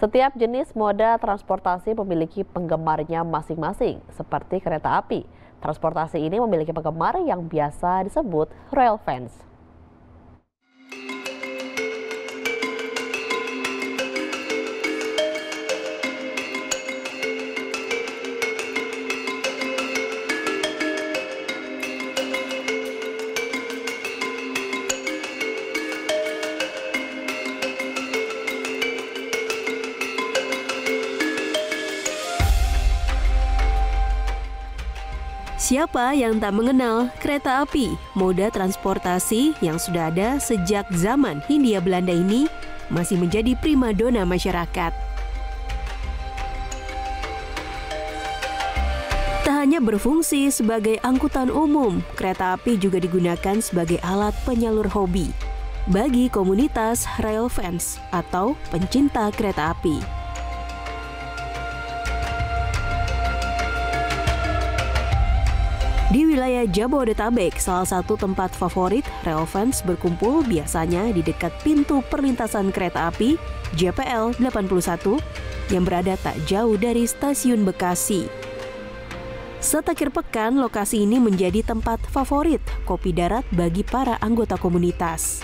Setiap jenis moda transportasi memiliki penggemarnya masing-masing, seperti kereta api. Transportasi ini memiliki penggemar yang biasa disebut rail fans. Siapa yang tak mengenal kereta api? Moda transportasi yang sudah ada sejak zaman Hindia Belanda ini masih menjadi primadona masyarakat. Tak hanya berfungsi sebagai angkutan umum, kereta api juga digunakan sebagai alat penyalur hobi bagi komunitas rail fans atau pencinta kereta api. Di wilayah Jabodetabek, salah satu tempat favorit rail fans berkumpul biasanya di dekat pintu perlintasan kereta api JPL 81 yang berada tak jauh dari stasiun Bekasi. Setakhir pekan, lokasi ini menjadi tempat favorit kopi darat bagi para anggota komunitas.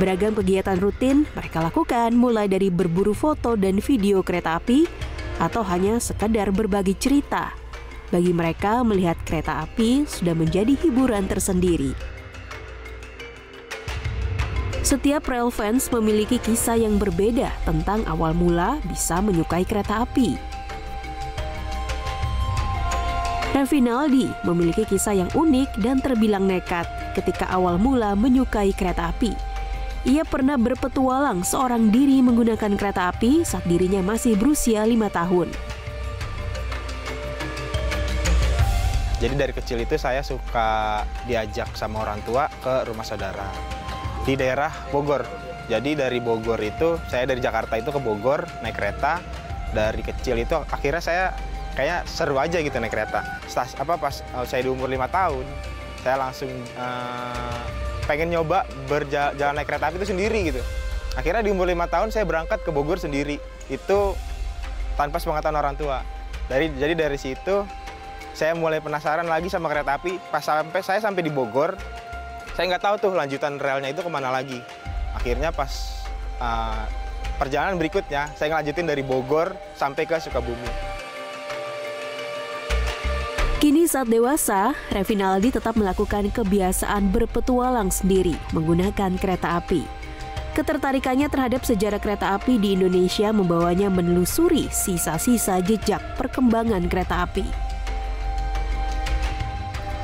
Beragam kegiatan rutin mereka lakukan, mulai dari berburu foto dan video kereta api atau hanya sekadar berbagi cerita. Bagi mereka, melihat kereta api sudah menjadi hiburan tersendiri. Setiap rail fans memiliki kisah yang berbeda tentang awal mula bisa menyukai kereta api. Revinaldi memiliki kisah yang unik dan terbilang nekat ketika awal mula menyukai kereta api. Ia pernah berpetualang seorang diri menggunakan kereta api saat dirinya masih berusia 5 tahun. Jadi dari kecil itu saya suka diajak sama orang tua ke rumah saudara di daerah Bogor. Jadi dari Bogor itu, saya dari Jakarta itu ke Bogor naik kereta. Dari kecil itu akhirnya saya kayak seru aja gitu naik kereta. Pas saya di umur 5 tahun, saya langsung pengen nyoba berjalan naik kereta api itu sendiri gitu. Akhirnya di umur 5 tahun saya berangkat ke Bogor sendiri. Itu tanpa sepengetahuan orang tua. Jadi dari situ saya mulai penasaran lagi sama kereta api. Pas saya sampai di Bogor, saya nggak tahu tuh lanjutan relnya itu kemana lagi. Akhirnya pas perjalanan berikutnya, saya ngelanjutin dari Bogor sampai ke Sukabumi. Kini saat dewasa, Revinaldi tetap melakukan kebiasaan berpetualang sendiri menggunakan kereta api. Ketertarikannya terhadap sejarah kereta api di Indonesia membawanya menelusuri sisa-sisa jejak perkembangan kereta api.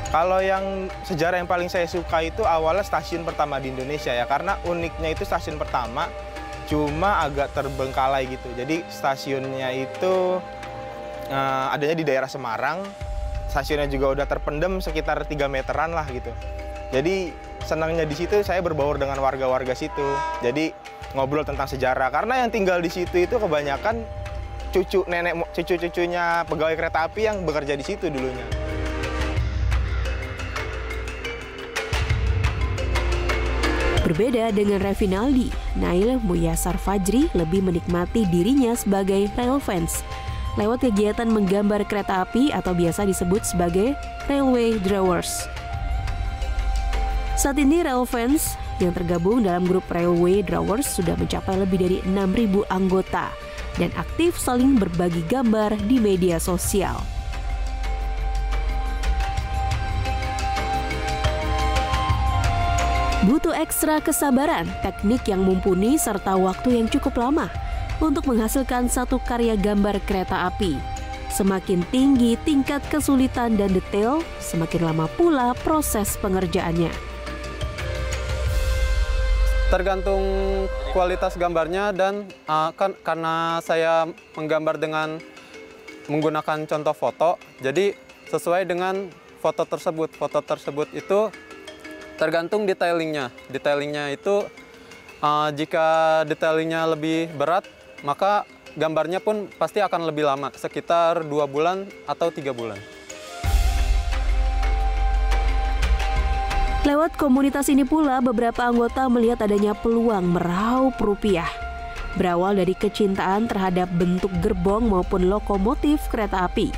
Kalau yang sejarah yang paling saya suka itu awalnya stasiun pertama di Indonesia ya, karena uniknya itu stasiun pertama cuma agak terbengkalai gitu. Jadi stasiunnya itu adanya di daerah Semarang, stasiunnya juga udah terpendam sekitar 3 meteran lah gitu. Jadi senangnya di situ saya berbaur dengan warga-warga situ. Jadi ngobrol tentang sejarah, karena yang tinggal di situ itu kebanyakan cucu-cucunya pegawai kereta api yang bekerja di situ dulunya. Berbeda dengan Revinaldi, Nail Muyasar Fajri lebih menikmati dirinya sebagai rail fans lewat kegiatan menggambar kereta api atau biasa disebut sebagai railway drawers. Saat ini rail fans yang tergabung dalam grup railway drawers sudah mencapai lebih dari 6.000 anggota dan aktif saling berbagi gambar di media sosial. Butuh ekstra kesabaran, teknik yang mumpuni, serta waktu yang cukup lama untuk menghasilkan satu karya gambar kereta api. Semakin tinggi tingkat kesulitan dan detail, semakin lama pula proses pengerjaannya. Tergantung kualitas gambarnya dan karena saya menggambar dengan menggunakan contoh foto, jadi sesuai dengan foto tersebut. Foto tersebut itu tergantung detailingnya. Detailingnya itu jika detailingnya lebih berat, maka gambarnya pun pasti akan lebih lama, sekitar 2 bulan atau 3 bulan. Lewat komunitas ini pula, beberapa anggota melihat adanya peluang meraup rupiah. berawal dari kecintaan terhadap bentuk gerbong maupun lokomotif kereta api.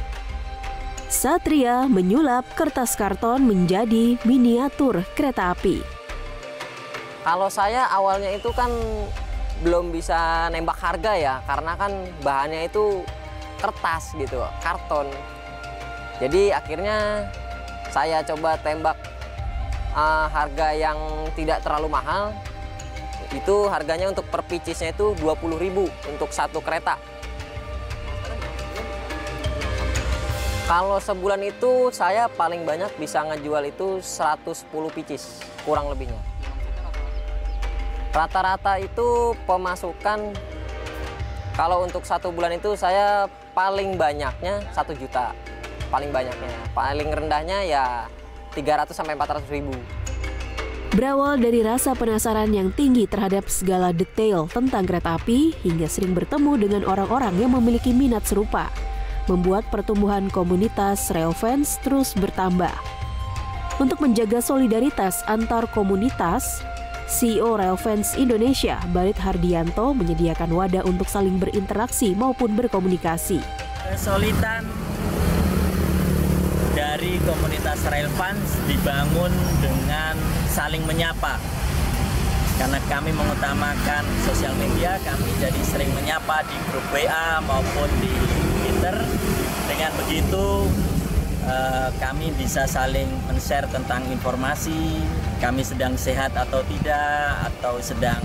Satria menyulap kertas karton menjadi miniatur kereta api. Kalau saya awalnya itu kan belum bisa nembak harga ya, karena kan bahannya itu kertas gitu, karton. Jadi akhirnya saya coba tembak harga yang tidak terlalu mahal. Itu harganya untuk per picisnya itu 20.000 untuk satu kereta. Kalau sebulan itu saya paling banyak bisa ngejual itu 110 picis, kurang lebihnya. Rata-rata itu pemasukan, kalau untuk satu bulan itu saya paling banyaknya 1 juta. Paling banyaknya, paling rendahnya ya 300 sampai 400 ribu. Berawal dari rasa penasaran yang tinggi terhadap segala detail tentang kereta api hingga sering bertemu dengan orang-orang yang memiliki minat serupa, membuat pertumbuhan komunitas railfans terus bertambah. Untuk menjaga solidaritas antar komunitas, CEO Railfans Indonesia, Barit Hardianto, menyediakan wadah untuk saling berinteraksi maupun berkomunikasi. Kesolidan dari komunitas Railfans dibangun dengan saling menyapa. Karena kami mengutamakan sosial media, kami jadi sering menyapa di grup WA maupun di Twitter. Dengan begitu, kami bisa saling men-share tentang informasi, kami sedang sehat atau tidak, atau sedang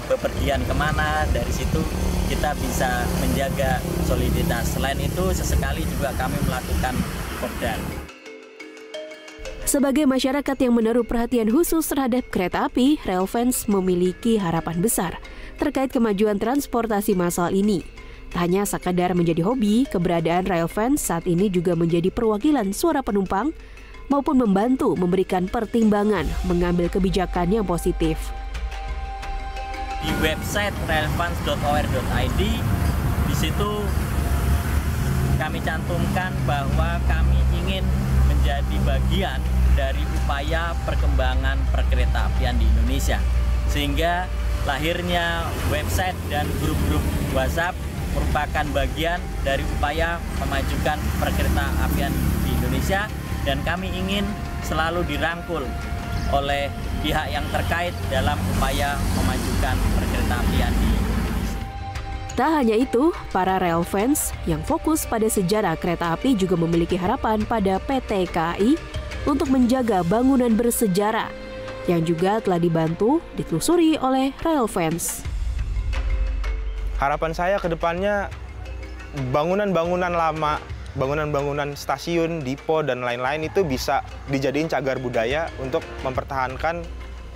bepergian kemana. Dari situ kita bisa menjaga soliditas. Selain itu, sesekali juga kami melakukan kopdar. Sebagai masyarakat yang menaruh perhatian khusus terhadap kereta api, Railfans memiliki harapan besar terkait kemajuan transportasi massal ini. Tak hanya sekadar menjadi hobi, keberadaan Railfans saat ini juga menjadi perwakilan suara penumpang maupun membantu memberikan pertimbangan mengambil kebijakan yang positif. Di website railfans.or.id, di situ kami cantumkan bahwa kami ingin menjadi bagian dari upaya perkembangan perkeretaapian di Indonesia. Sehingga lahirnya website dan grup-grup WhatsApp merupakan bagian dari upaya memajukan perkeretaapian di Indonesia, dan kami ingin selalu dirangkul oleh pihak yang terkait dalam upaya memajukan perkeretaapian di Indonesia. Tak hanya itu, para Railfans yang fokus pada sejarah kereta api juga memiliki harapan pada PT KAI untuk menjaga bangunan bersejarah yang juga telah dibantu ditelusuri oleh Railfans. Harapan saya ke depannya bangunan-bangunan lama, bangunan-bangunan stasiun, depo, dan lain-lain itu bisa dijadiin cagar budaya untuk mempertahankan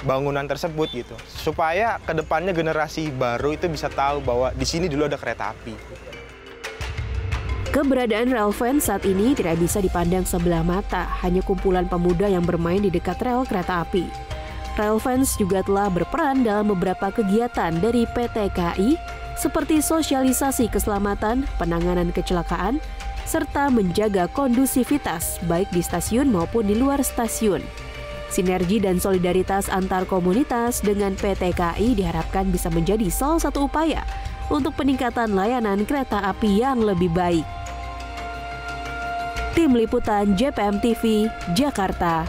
bangunan tersebut gitu. Supaya ke depannya generasi baru itu bisa tahu bahwa di sini dulu ada kereta api. Keberadaan Railfans saat ini tidak bisa dipandang sebelah mata, hanya kumpulan pemuda yang bermain di dekat rel kereta api. Railfans juga telah berperan dalam beberapa kegiatan dari PT KAI seperti sosialisasi keselamatan, penanganan kecelakaan, serta menjaga kondusivitas baik di stasiun maupun di luar stasiun. Sinergi dan solidaritas antar komunitas dengan PT KAI diharapkan bisa menjadi salah satu upaya untuk peningkatan layanan kereta api yang lebih baik. Tim Liputan JPM TV, Jakarta.